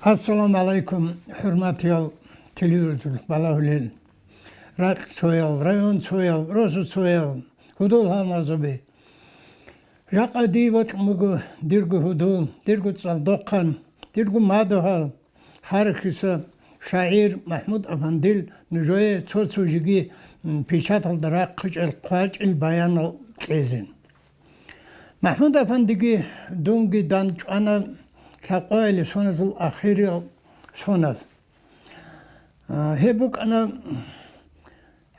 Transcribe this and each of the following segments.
Assalamu alaikum, hürmetli televizyon balahulil. Rak soyal, rayon soyal, rosu soyal, hudul hamazabi. Jaqa divat mugu dirgu hudul, dirgu tzaldokkan, dirgu maduhal, harkisa şair Mahmud Afandil nujoye çocuğu pişat aldırak kıç el qaç el bayan al tlezin. Mahmud Afandigi dungi danç ana تقايل سونز الأخير سونز هبوك أنا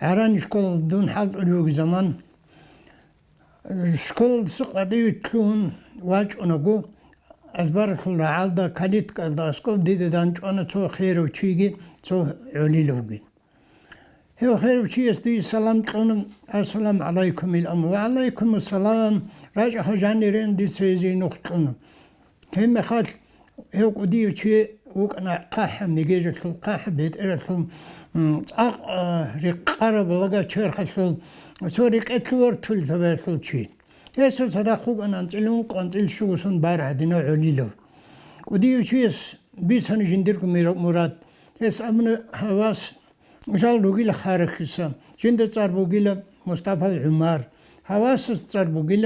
عران شكل دون حال اليوم زمان شكل سقطي تلون واج أناقو أزبار كل عالدا كليت كالدا سكول ديد دانج أنا تو خير وشيجي تو علي لوجي هو خير وشي استي سلام تلون السلام عليكم الأم وعليكم السلام راجع حجاني رين دي سيزي نقطنا هم خال هو قديو شيء وكنا قاحم نجيجة القاح بيت إرثهم رقارب لقى شير خشل سوري كتلور تل ثبات شيء يسوع هذا خوب أنا أنتلون قنتل شو سن بارع دينا عليلو قديو شيء بيسان جندركم مراد يس أمن هواس مشال رجيل خارج خسام جندر صار بوجيل مصطفى العمار هواس صار بوجيل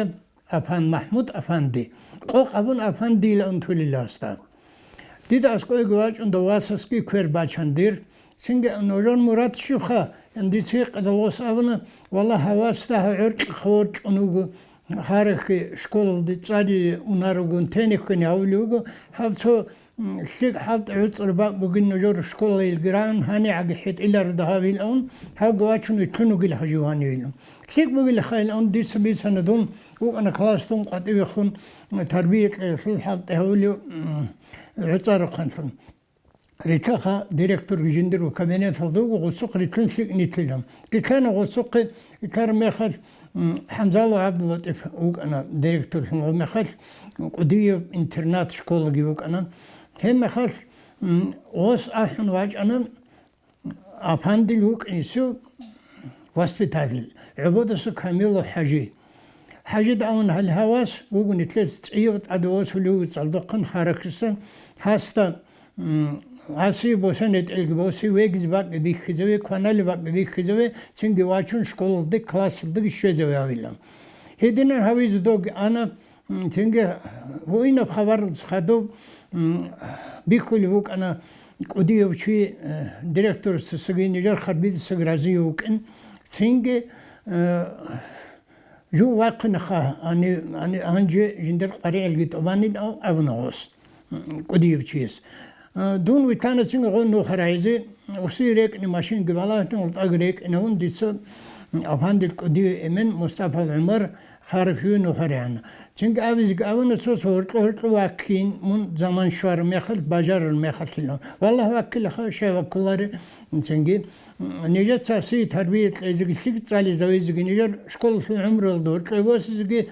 أفان محمود أفاندي قوق أبون أفاندي لأنتولي لاستان ديد أسكوي جواج عند واسسكي كير باشندير سنج نوران مراد شوخا عندي سيق دلوس أبنا والله هواسته عرق خورج أنوجو خارج شكول دي تصادي ونارجون تاني كني أولوجو هبتو شيك حط عود رباق بقول نجور شكول الجيران هاني عقحت إلا ردها بالأون هاو جواجون يتنو قل حجواني لهم شيك بقول خيل أون دي سبي سندون وأنا كلاستون قد يخون تربية في الحط هوليو عطار قنفن ريتاخا ديريكتور جندر وكابينات الضوء وغسوق ريتلن شيك نيتلهم كان غسوق كان ماخر حمزة الله عبد اللطيف وأنا ديريكتور ماخر قدية انترنات شكول جيوك أنا هم ماخر غوس أحن واج أنا أفاندي لوك إنسو واسبتادل عبودة كامل حاجي حاجة دعون هالهواس وقن ثلاث أيوة أدوات ولو تصدقن حركسن هاستا هاسي بوسنة الجبوسي ويجز باك ديك خزوي كانال باك ديك خزوي سنجي واشون شكول ديك كلاس ديك شوي زوي هاويلام هيدنا هاويز دوغ أنا سنجي وين بخبر خدو بيكل وك أنا قديه وشي ديريكتور سجين نجار خدبيد سجرازي وكن سنجي جو واقع خا أنا أنجي جندر قرية الجيت أباني أو أبناوس قديم شيء دون ويتانا سين غون نو خرايزي وسيرك نماشين قبلا تنقل أجريك إنهم ديسو أفاندل قديم إمن مصطفى العمر خارفيو نو خريانا سين قابز قابنا سوس هرت واكين من زمان شوار ميخل باجر ميخل كلهم والله واكل خا شيء وكلاره سينجي نيجت ساسي تربية إذا كنت تعلي زوجي نيجر شكل في عمر الدور تبغى سيجي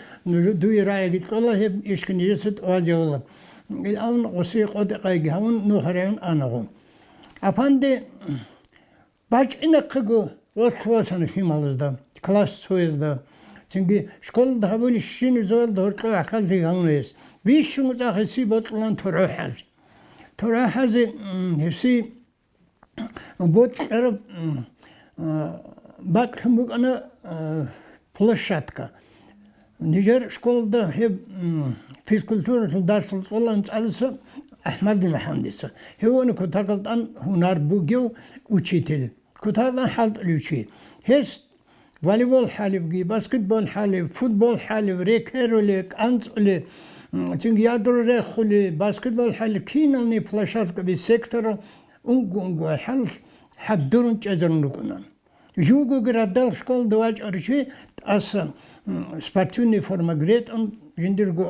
دوي رأي قلت والله هي إيش كن يجسد وازي والله الآن قصي قد قايق هون نخرين أنا غون أفندي باج إنك كجو وتواصل في مالز ده كلاس سويس ده çünkü şkolda böyle işin zor dörtlü akıl diğanıyız. Bir şunu da hesi batlan torahaz hesi bot arab bak bu ana plaşatka. Nijer şkolda hep fizkultur ders olan alsa Ahmed Mühendisi. Hevonu kutakıldan hunar bugyo uçitil. Kutakdan halt uçit. Hes فوليبول حالي بقي باسكتبول حالي فوتبول حالي ريك هيروليك أنت اللي تنجي يادر ريك خلي باسكتبول حالي كينالني بلاشات كبي سيكتر أنجو حال حدرون تجرن لكنان جوجو قرادل شكول دواج أرشي أصلا سباتوني فورما جريت أن جندرجو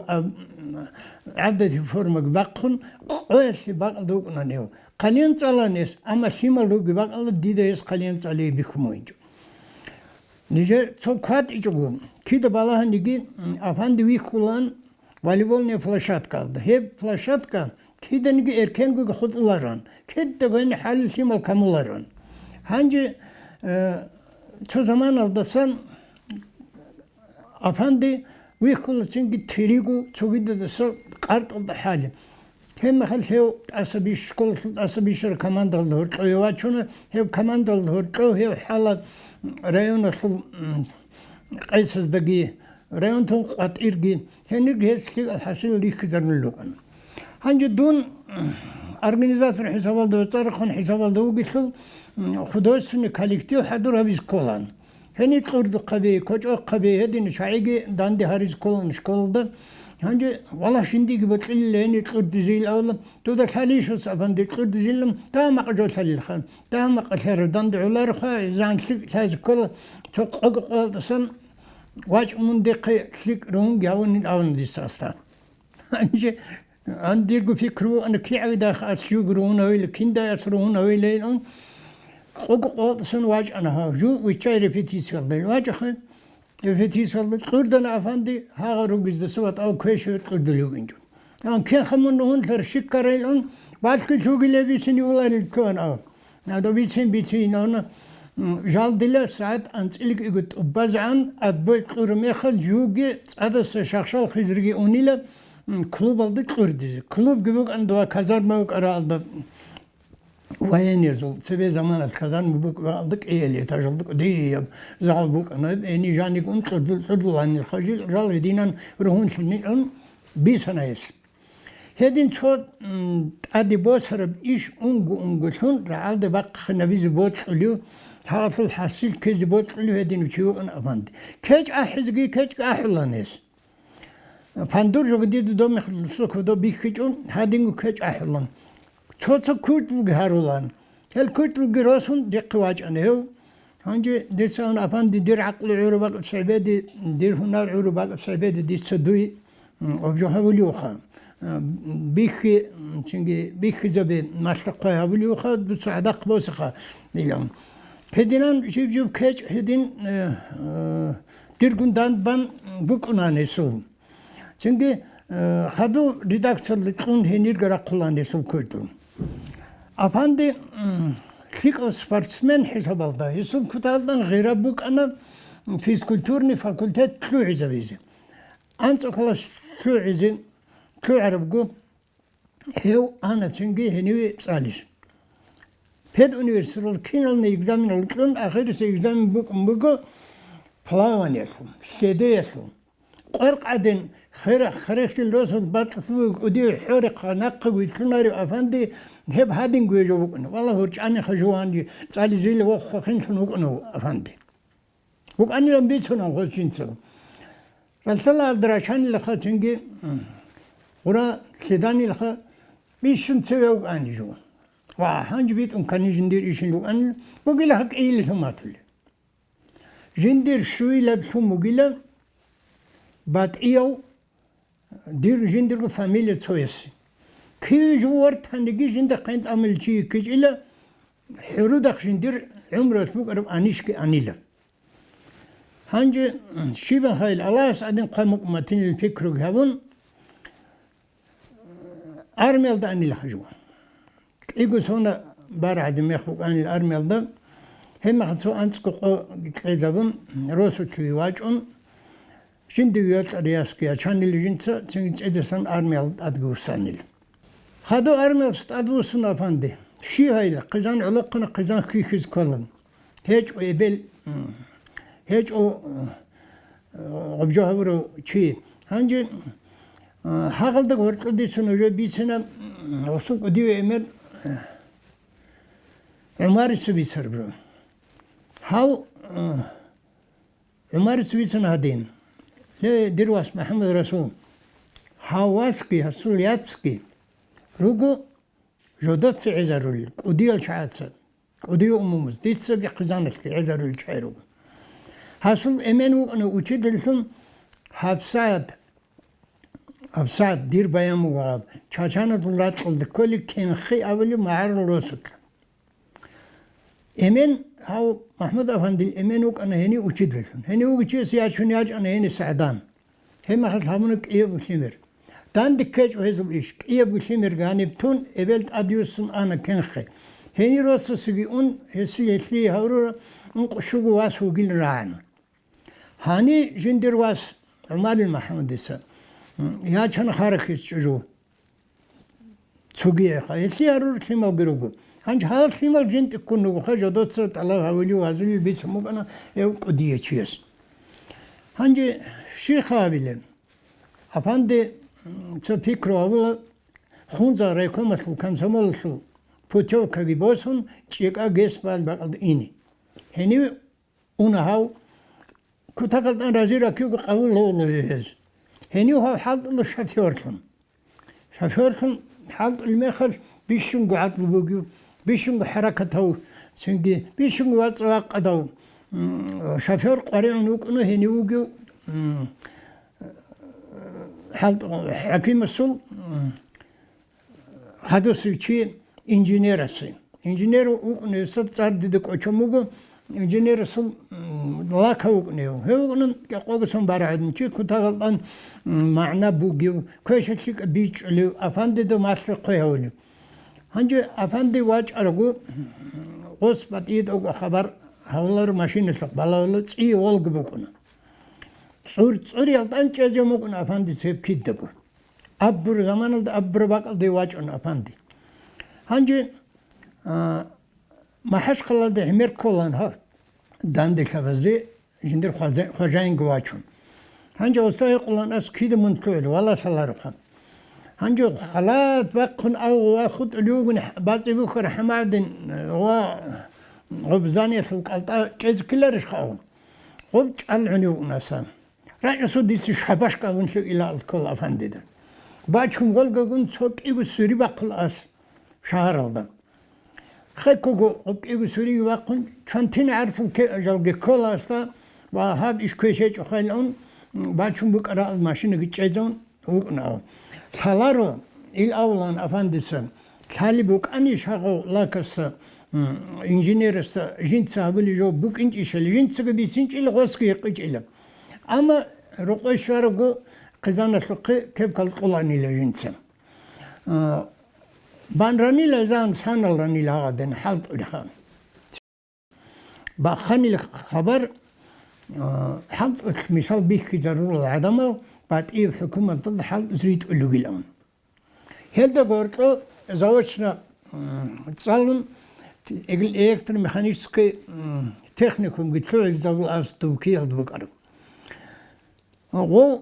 عدد فورما باقون قويس باقل دوكنا نيو قليل تلانيس أما شيما لوج باقل ديدايس قليل تلي بيخموينجو Nijer çok kat içiyorum. Kide balahan digi afandi vi kulan voleybol ne flaşat kaldı. Hep flaşatka kide nigi erken gü khudlaran. Kide ben hal simal kamularan. Hangi çoğu zaman aldasan afandi vi kulan çünkü trigo çok da kart oldu hali. هم خل هو أسبيش كل أسبيش الكمان دل هرت ويواتشون هو كمان دل هرت هو حالة ريون أصل قيس دقيه ريون تون قط إرجي هني جهز لي الحاصل اللي كذرن اللوكان هنجي دون أرجنيزاتور حساب الدو تاريخون حساب الدو قصل خدوس نكاليكتيو حضور هبيز كولان هني تقرد قبي كوجو قبي هدي نشاعي داندي هاريز كولان شكول ده هنجي والله شندي بتقول لي هني تقرد زيل أولا تو ده خليش وصفندي تقرد زيلم تام قجو خليل خان تام قشر داندي علار خا زان شيء هذا كله تق أقل سن واج من دقة شيء رون جاون أون ديساستا هنجي عندي فكرو أن كي عدا أسيو جرون أوي لكندا يسرون أوي لين أقول سن واج أنا جو ويشاي ريبيتيس كله واج خن ريبيتيس كله قردنا أفندي ها روجز دسوات أو كويشة قردليو إنجون أنا كي خمون هون ترشيك كاريلون بعد كل شو قلنا بيسني ولا الكون أو هذا بيسين أنا جال دلا ساعات أنت إلك يقول بزعن أتبوي قرمي خل جوجي هذا شخصال خزرقي أونيلا كلوب aldı kurdu. Klub gibi anda kazanmak araldı. Vayen yazıl. Sebe zaman at kazanmak aldık ehliyet aldık. Değil. Zalbuk ana eni janik un kurdu lan الخجل رال دينان روحون شنيان bir sanayız. Hedin çok adi bosarab iş ungusun raalde bak nabiz bot oluyor. Hasıl hasil kez bot oluyor hedin uçuyor afandi. Keç ahizgi keç ahulanes. Pandur jogdi do mekhlsuk do bikhijun hadingu keç ahlan. Çok kurtul garulan. Hel kurtul girosun diqwaç anev. Hangi desan afandi dir aklı urubak sebedi dir hunar urubak sebedi disduy objohavuluha. Bikhi çünkü bikhi zabe maşlaqqa havuluha bu sadak bosqa dilan. Pedinan jibjub keç hedin dirgundan ban bukunanesun. Çünkü hadu redaktörlükün henir göre kullanıyorsun kurdum. Afandi Kiko sportsmen hesap aldı. Yusuf Kutal'dan gıra buk ana fizkulturni fakültet tlu'ize bizi. Anç okulaş tlu'izin tlu'arabgu hev ana çünkü henivi salis. Ped üniversiteli kinalını egzamin alırken ahirisi egzamin buku plavan yaşım. Şede yaşım. قرق عدن خريخ الرسل بطفوق ودي حرق نقب ويتلناري أفندي هب هادين قويجو بقنا والله هرجعني خجواني تعالي زيلي وخو خنشن وقنا أفندي وقاني لم بيتسونا وخشين سو فالتلا الدراشان لخا تنجي ورا كداني لخا بيشن تسوي وقاني جو وحانج بيت أمكاني جندير إيشن وقاني وقيلا حق إيلي ثماتولي جندير شوي لبسو مقيلا Bat iyo dir jindir familya çoyası. Kij wart hangi jindir kent amelçi kij ila hurudak jindir umrat bu arab anişki anila. Hangi şiben hayl Allah sadin qamak matin fikru havun armel da anila hajwa. İgo sonra baradim yakhuk anil armel da hem hatso antsku qezabun rosu tüyvacun Şimdi yurt arayasıya çanili jinsa çünkü edersen armel adgusanil. Hado armel adgusun afandi. Şihayla kızan ulaqna kızan khiz kolun. Hiç o ebel hiç o objahavro çi. Hangi haqalda gorqdisin öyle bir sene osuk ödüyor emir Umar Sibisar bro. How Umar Sibisar hadin. لا درواس محمد رسول هواسكي هسولياتسكي روجو جودات عزارول وديال شعاتس وديو أمومز ديتس بقزانتك عزارول شعيرو هاسل إمنو أنا وجد لهم هبسات دير بيام وغاب شاشانة دولات قلت كل كين خي أولي معار روسك إمن هاو محمد أفندي إمنوك أنا هني وجد لهم هني وجد سياج هنياج أنا هني سعدان هم أخذ همونك إيه بسمير دان دكاج وهذا الإيش إيه بسمير غاني بتون إبلت أديوسن أنا كنخي هني روس سبيون هسي هسي هورو نقشوا واس وقيل راعنا هاني جندر واس عمال المحمد يسا يا كان خارق يسجو تسوقي خا يتيارو تيمال بيروجو هنج هذا تيمال جنت يكون نو خا جدوت سات الله هاوليو هذول بيس مو أنا يو قدية شيس هنج شي خابيله أفندي تفكروا أول خونزا ريكو مثل كم سمولشو بوتشو كذي بوسون شيكا جسبال بعد إني هني أنا هاو كتاقل أن رزيرا كيو قبول هو لهز هني هو حد الله شافيرتهم حد المخل بيشون قعد لبوجو بيشون حركته سنجي بيشون واتساق قدو شافير قريع نوكنو هني وجو حد حكيم السل هذا سوتشي إنجنير أصلا إنجنير وكنه يصير صار ديك أشموجو إنجنير أصلا لا كوكنه هو كنا كقوق سام بارعدن شيء كتاقلن معنا بوجيو كويس شيء بيج لو أفندي دو ماسر قيهولي هنجي أفندي واج أرجو قص بديد أو خبر هولر ماشين استقباله تي والج بكونه صور يلتان شيء ممكن أفندي سيب كيدبو أبر زمان أبر باقل دي واج أن أفندي هنجي ما حش خلا ده همير كلان ها داند خبزي جندر خواجين قواچون هنجي أستاذ كلان أس كيد منطول والله صلى رخان هنجي خلات بقن أو واخد اليوم بعضي بخر حمادن وغبزاني خلق التا كيز كلرش خاون غبج العنيو ناسان رأيسو ديس شباش كون شو إلى الكل أفندي ده باچون غلقون صوت إيجو سوري بقل أس شهر الله خيكوغو إيجو سوري بقون شانتين عرسل كجلق كل أستا وهاب إيش كويشيج خيلون باچون بك أرى الماشين جيجون وقناو سالارو الأولان أفندسن سالي بك أني شغو لاكس إنجنير استا جنت صاحبلي جو بك إنج إشل جنت سك بيسينج إلى غسك يقيج إلى أما رقي شارقو قزانة لقي كيف كالقلاني لجنسم بان راني لزان سانل راني لغادن حالت الخان بخاني الخبر حالت مثال بيك ضرورة العدم بعد إيه حكومة ضد حالت زريت اللوغيلون هذا قرطو زوجنا تصالن إلكتر ميخانيسكي تكنيكوم قلتلو إزداغل أس توكيل دوكارو و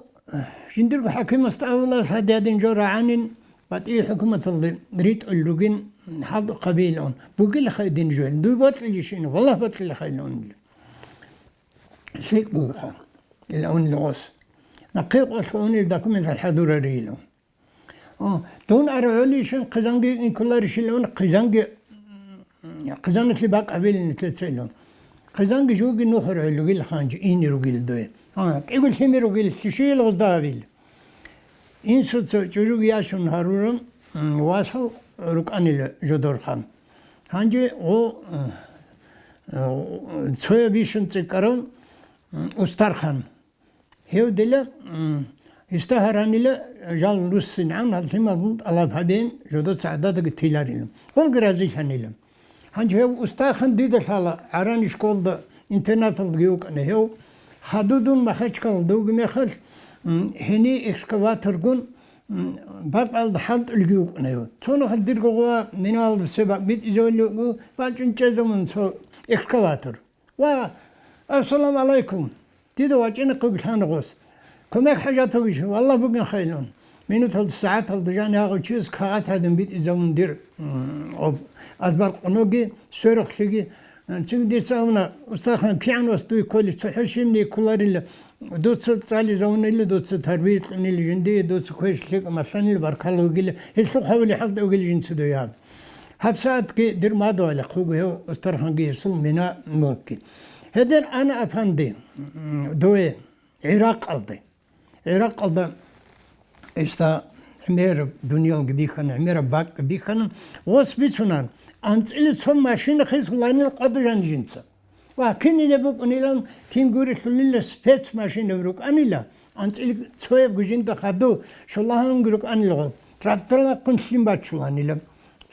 جندر بحكيم استعمل هذين جورا عنين بعد إيه حكومة اللي ريت اللوجين حد قبيلون بقول خيدين جوال دو بطل يشين والله بطل خيلون شيء بوحة الأون الغوص نقيق أشون الدكومنت الحضور ريلون دون أرعولي شن قزانجي إن كل رشيلون قزانجي اللي باق قبيل نتلتسيلون قزانجي جوجي نخر علوجي الخانج إني روجي دوي كيقول سمي روجي تشيل غزدابيل إنسو تشوجو ياشون هارورم واسو ركاني جدور خان هانجي او تسويا بيشن تكرم أستار خان هيو دلا استهراني لا جال روسين عن هالتما الله بعدين جدود سعداد التيلارين قول جرازي خانيلم هانجي هيو أستار خان ديدا حالا عراني شكول دا إنترنت الجيوك أنا هيو حدودون ما خش كان دوغ ما خش هني إكسكافاتر جون بعد حد الجيوك نيو تونو هدير جوا منال السباق بيت يزولو بعدين جزمن سو إكسكافاتر السلام عليكم تيدو واجينا قبل هنغوس كمك حاجات ويش والله بقى خيلون منو ثلاث ساعات هالدجاني هاغو تشيز كهات هذا بيت يزومن دير أزبر قنوجي سورخ شيء تقدر سامنا استخدم كيان وستوي كل تحشمني كلاريل دوت صالي زون اللي دوت تربيت اللي جندي دوت كويس لك مثلا اللي بركله وقيل يسوق حوالي حد وقيل جنس دوياب هبسات كي دير ما دو على خوجه هو استرخان جي يصل منا موكي هذا أنا أفندي دوي عراق قلدي إستا عمير دنيا قبيخن عمير باك قبيخن وسبيسونان أنت اللي تصم ماشين خيس والله القدر عن جنسه وكني نبوك أنيلان كين قريت لله سبيت ماشين نبروك أنيلا أنت اللي تصويب جنده خدو شو الله نقولك أنيلا ترى كنت سيمبات شو أنيلا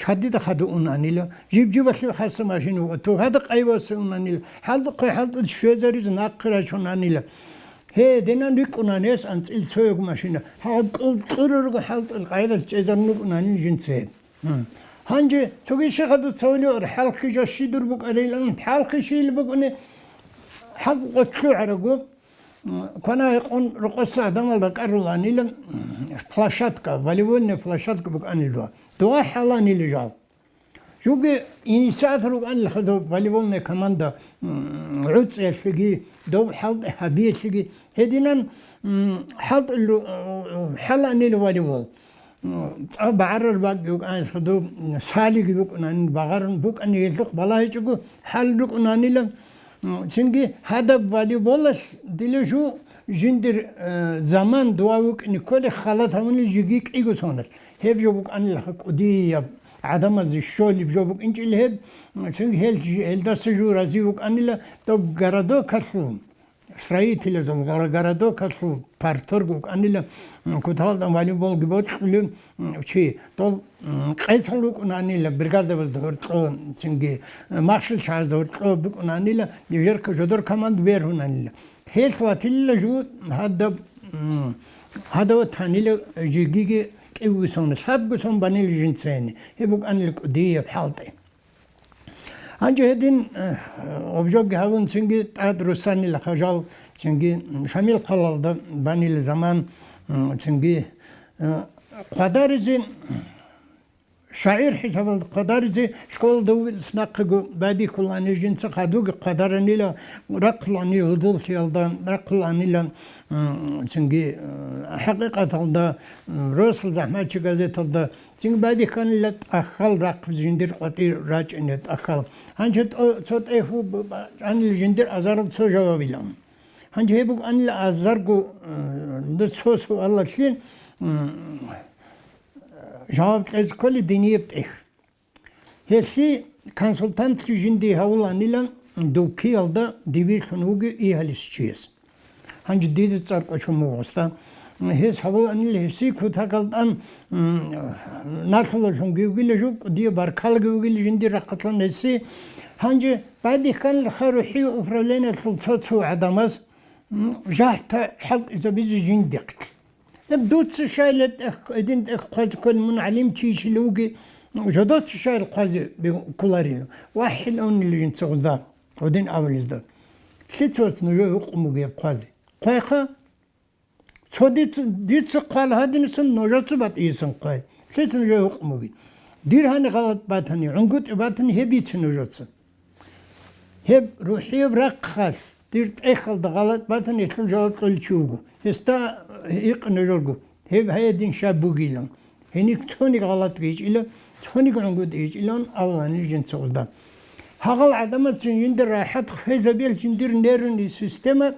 شادي ده خدو أنيلا جيب بس خاصة ماشين وتو هذا قيوس أنيلا حال شو زاريز ناقرة شو أنيلا هي دينا نيكون ناس أنت اللي تصويب ماشين حال قرر حال القاعدة تجزر نيكون أنيل جنسه هنجي توقي شغل تسولي حلقي جشي دربك أريلان حلقي شيء اللي بقولي حق قتلو عرقو كنا يقون رقصة دم الله كارولاني لم فلاشاتك فاليبول فلاشاتك بق أني دوا حالاني اللي جاب شوقي إنسان روق أن الخدو فاليبول كمان دا عود سيلتقي دو حال حبيت تقي هدينا حال اللي حالاني الفاليبول بعرر باق يوك أنا خدو سالي يوك أنا بعرن بوك أني يلتق بلا يجوك حال يوك أنا لم çünkü hada voleybola dile şu jindir zaman doğuk nikole halat hamını jigik ego sonar. Hep jobuk anil hak udi adama zişoli jobuk inçil hep çünkü hel da sejur aziyuk anila to garado kaslum. Srayitile zam garado kaslum partorguk anila kutaldan voleybol gibi çıkılım şey to qaysaluk unanila brigada var dört çünkü marshal şahs dört buk unanila diğer kajodor kamand ver unanila helvatilla ju hada tanila jigigi qewson sabson banil jinsani hebuk anil qdiya bhalti Anca hedin objog havun çünkü tadrusanil khajal çünkü şamil qalalda banil zaman çünkü قدرزين شعير حسب قدرزي شكول دو سناقو بادي كلاني جنس خادوق قدرني لا رقلاني هدول شيالدان رقلاني لا çünkü حقيقة دا روسل زحمة شغازة دا çünkü بادي كان لا أخال رقب جندير قطير راج إنت أخال هنجت صوت إيهو عن الجندير أزارب سو جوابيلهم هنجي هيبوك عن الأزارقو دسوسو الله شين Cevap ezkoli diniyip eh. Hesi konsultant jindi havlanıyla doki yılda divir konuğu iyi halisçiyiz. Hangi didi çarpışımı olsa hes havlanıyla hesi kutakaldan nasıl olsun güvgili yok diye barkal güvgili jindi rakatlan hesi hangi badi kan lxaruhi ufralena sultatsu adamaz jahta halk iza bizi jindikt. دوت شايلت دين قاز كل من علم تيش لوجي وجدت شايل قاز بكولارين واحد أون اللي جنت غدا ودين أول ده شتوت نجوا يقوموا بقازي قايخة صديت ديت قال هذا نسون نجات بات يسون قاي شت نجوا يقوموا بي دير هني غلط باتني عنقود باتني هبيت نجات هب روحي برق خاف ديرت أخل غلط باتني يخل جلط الشوقو هستا يقنجرجو هب هاي دين شابوجيلون هنيك توني غلط جيش إلا توني عنقود جيش إلا الله نيجي نسولدا هقول عدمت جندر راحت خزبيل جندر نيرني سيستما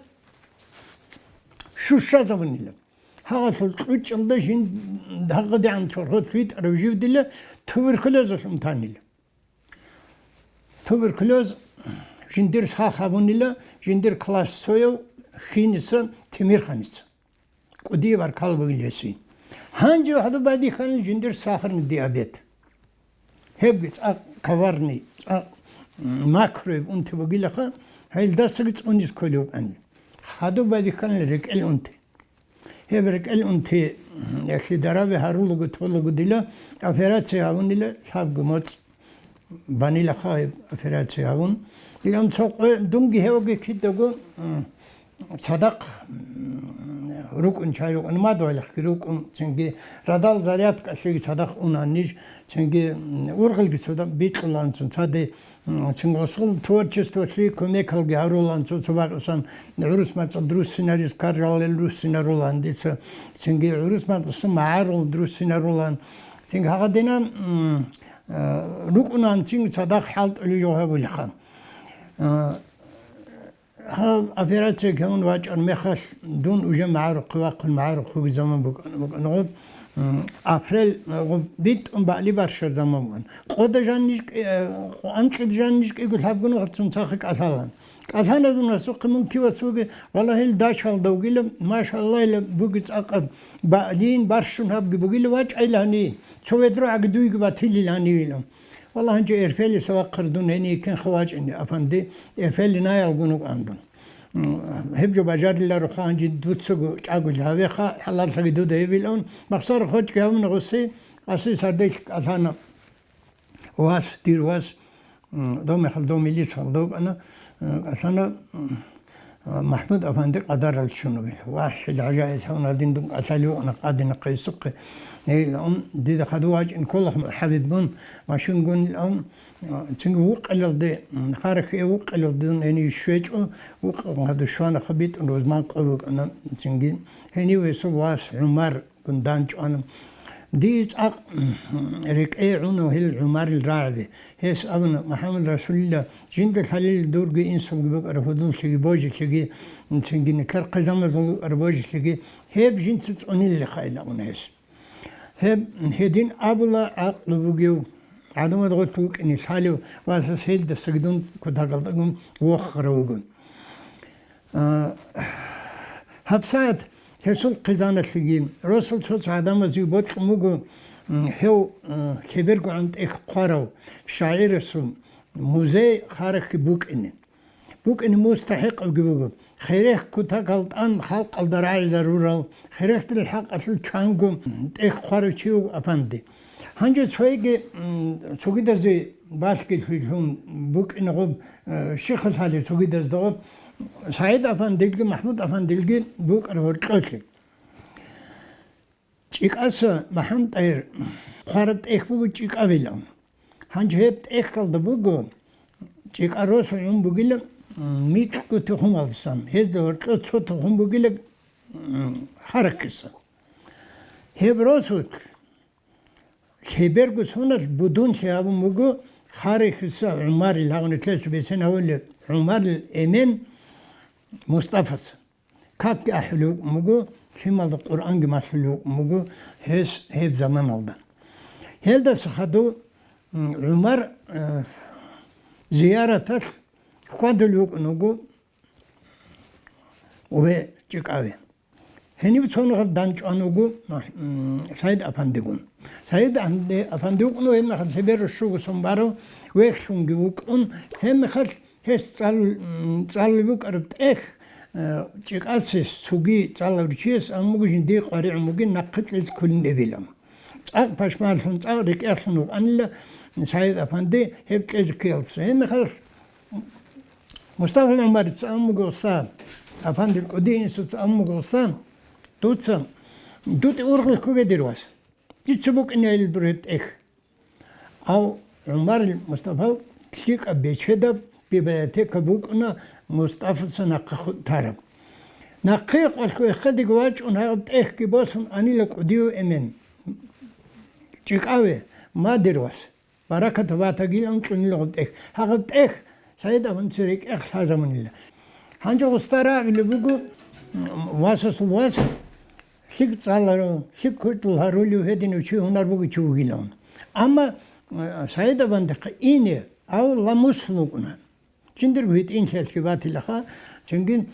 شو شاطر منيلا هقول الخوش عند جند هقول عن شرط فيت رجيو دلا توبركلوز متانيلا توبركلوز جندر ساخا منيلا جندر كلاس سويو خينسان تمير خانسان قدي بار قلب اليسين هانجي هذا بعدي خان جندر ساخر من الديابيت هبت كفرني ماكروب انت بقول لك هاي الدرسك انجز كلوب اني هذا بعدي خان رجال انت هب رجال انت يا اخي درابه هارولو قتولو قديلا افرات سيهاون لا صاب قموت باني لخايب افرات سيهاون اليوم سوق دونجي هوجي كيدوغو صدق ركن شايو أنا ما دوي لك ركن çünkü radal zaryat kaşığı sadak unanış çünkü urgal gitsoda bitlansın sade çünkü usul tворчество kömek al garulan sabahsan Rus matsa Rus senarist karjal Rus senarolan dese çünkü Rus matsa ma'arul Rus senarolan çünkü hagadenan rukunan çünkü sadak halt ölüyor bu ilhan ها أفراتي كمان واجع المخش دون وجم معارق واقع معارق هو زمان نقول أفريل بيت بعلي برشة زمان قد جانيش أنت جانيش يقول هبقنا خدتم ساخك أثالان أثانا دون سوق من كيف سوق والله الداش هالدوقيل ما شاء الله إلى بوجت أقب بعدين برشون هب بوجيل واجع إلهني شو يدرو عقدوي قبتيلي لهني لهم والله هنجي إرفالي سواء قردون هني كان خواج إني أفندي إرفالي نايل جنوب عندهم هبجو بجار الله رخا هنجي دوت سجو أقول هذا خا حلال تجدو ده يبيلون مقصر خد كهم نغسي أسي سرديك أثانا واس دير واس دوم يخلدو ميليس خلدوك أنا عشان محمود أفندي قدر الشنو به واحد العجائز هنا دين دم أتلو أنا قادر نقيسق هي الأم دي خدواج إن كلهم حبيبون ما شو نقول الأم تنقو وقل دي خارج وقل دي يعني شويج وق هذا شوان خبيت إنه زمان قبوك أنا تنقين هني ويسو واس عمر كندانج أنا دي ريك اي عنو هي العمر الراعبه هيس ابن محمد رسول الله جند الخليل دورجي انسان بك رفضون شي بوجي شي نسنجي نكر قزام ربوجي شي هي بجنت تصوني اللي خايله وناس هدين ابلا عقل بوجيو عدم ضغطوك اني خالو واساس هيل دسقدون كنت هقلتكم وخروغون هبسات هسول قزانة تجيم رسول صوت عدم زيبوت مجو هو كبرجو عند إخقارو شاعر رسول موزي خارق بوك إن مستحق أجيبه خيره كتا قلت أن خلق الدراعي ضرورة خيره الحق أصل شانجو إخقارو شيو أفندي هنجو شوية سوي درزي باشكل فيهم بوك إن غب شيخ الحالي سوي درز دوغ سعيد أفنديلجي محمود أفنديلجي بوك أرهورتلوكي چيك أسا محمد أير خاربت إخ بوغو چيك أبيلام هنج هيبت إخ قلد بوغو چيك أروس عم بوغيلم ميتلكو تخم ألسان هيز دورتلو تسو تخم بوغيلم حركسا هيب روسوك خيبرغو سونر بدون شيابو موغو حركسا عمار الهاغن تلس بيسن هول عمر الإمين مصطفى كاك أحلو مجو شيء القرآن جماسلو مجو هيب زمان الله هيدا سخدو عمر زيارة خدلوك نجو وجكاوي هني بتشون غدانج أنوجو سعيد أفندقون سعيد أفندقون وهم خد خبر الشوق سنبارو ويخشون جوكون هم خد هس صالبوك أربت إخ چيك أسس سوغي صالورشيس أموجين دي قاري أموجين نقط لز كل نبيلم باشمال سون ريك أرسنو أنلا سعيد أفندي هبت لز كيلس هم خد مصطفى العمر تأمو قصان أفندي القدين تأمو قصان دوت أورغل كوبي ديرواس تسبوك إنه يلدرت إخ أو عمر المصطفى تلك أبيشدب ببلاتك بوكنا مصطفى سنقخ تارب نقيق والكو يخدق واج ونهاغد إخ كباسن أني لك أديو إمن تيك أوي ما ديرواس بركة باتاقيل أنكلني لغد إخ هاغد إخ سيدا من سريك إخ هذا من الله هانجو غستارا اللي بوكو واسس الواس شك صالرو شك كرت الهارولي وهدين وشي هنار بوكو شو جيلون أما سيدا بندق إيني أو لا مسلوقنا جندر بيت إن شاء الله لها سنجين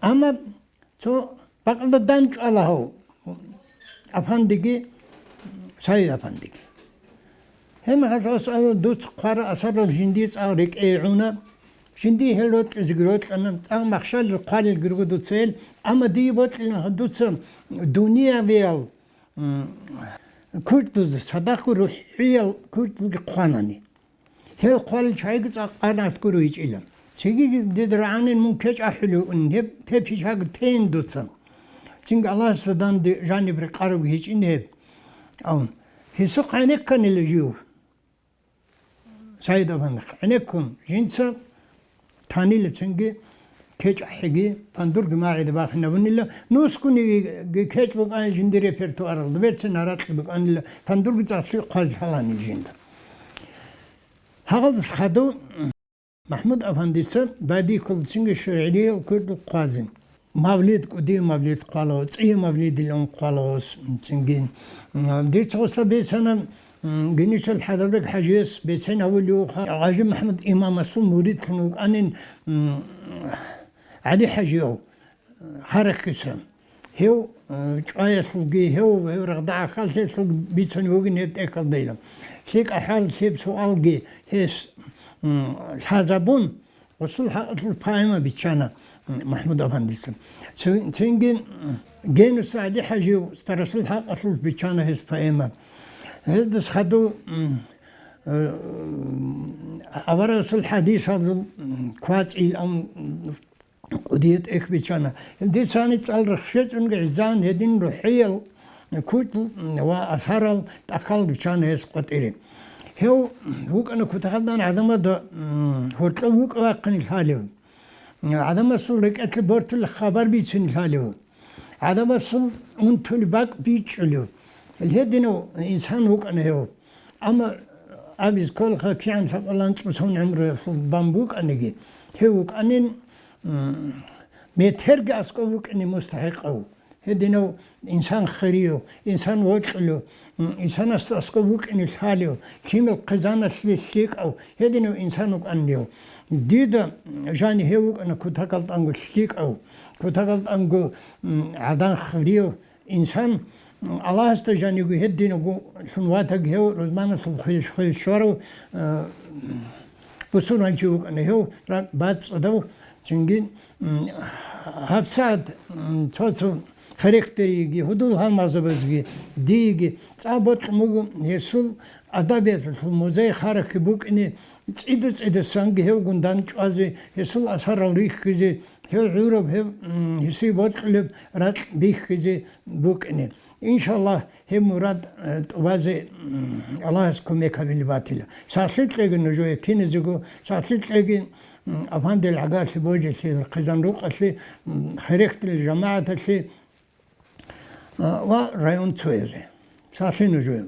أما تو بقى دانج على هو أفندقي سيد أفندقي هم هذا أسأل دوت قارة أسر الجنديس أو ريك أيعونا جندي هلوت زجروت أنا مخشل القال الجرو دوت سيل أما دي بوت لنا دوت دنيا ويال كرت صداق روحية كرت قانوني هل قال شيء أنا أذكره هيك إلهم سيجي درعان ممكن أحلو إن هب هيك حاجة تين دوتسن تيجي الله سدان جانب القارب هيك إن هب أون هسوق عنك كان اللجوء سعيد أفندق عنكم جنسا تاني لتنجي كيش حقي فندور جماعة دباخنا ونلا نوسكوني كيش بقى جندري بيرتو أرض بيت سنارات بقى نلا فندور بتاعي قاز حلاني جندا هذا خدو محمود أفنديسة بعدي كل سنة شعرية وكرد قازن مولد قديم مولد قالوس أي مولد اليوم قالوس سنجين دي توصل بسنة جنيش الحضرك حجيس بسنة أوليو عاجم محمد إمام مسلم مريد كنوك أنين علي حجيو حركة سن هو شوية سلقي هو رغداء خالص سلق بيتسن وجن يبتأكل ديلهم شيك أحال شيب سؤال جي هيس حزبون وصل حق القائمة بيتشانا محمود أفنديسم سنجين جينو سعدي حجيو ترسل حق أصل بيتشانا هيس قائمة هيدس خدو أبرز الحديث هذا كواتس إلى وديت إخ بيشانا دي ثاني تال رخشت عزان هدين رحيل كوت وأثار تأكل بيشانا يسقط إيرين هو كأنه كنت خدنا عدم ده هو تلوك واقن الحالي عدم الصل ركعت البورت الخبر بيتسن الحالي عدم الصل أنت الباك بيتشلو الهدينو إنسان هو كأنه هو أما أبيز كل خكيان فقلان تبصون عمره في بامبوك أنجي هو كأنين مترجع أسكوك إني مستحق أو هدينو إنسان خريو إنسان وجهلو إنسان أسكوك إني الحاليو كيم القزانة شليك أو هدينو إنسانك أنيو ديدا جاني هوك أنا كنت هقلت أنجو شليك أو كنت هقلت أنجو عدان خريو إنسان الله استجاني يقول هدينو شنواتك هو رزمانة في الشورو بصورة نشوفك أنا هو بعد صدو چونگی هفساد توتو خريكتريجي هدول هالمازبزجي ديجي تعبت مو يسول أدبيت في الموزاي خارق بوك إني تعيد سانجي هو قندان جوازي يسول أثر الريخ كذي هو عرب هو يسيبات قلب رات بيخ كذي بوك إني إن شاء الله هم مراد توازي الله يسكم يكمل باطله ساعتك لكن نجوي كين زجو ساعتك لكن أفهم دل العقار بوجه القزان روق اللي خريقة الجماعة اللي ورأيون توازي ساعتين نجوي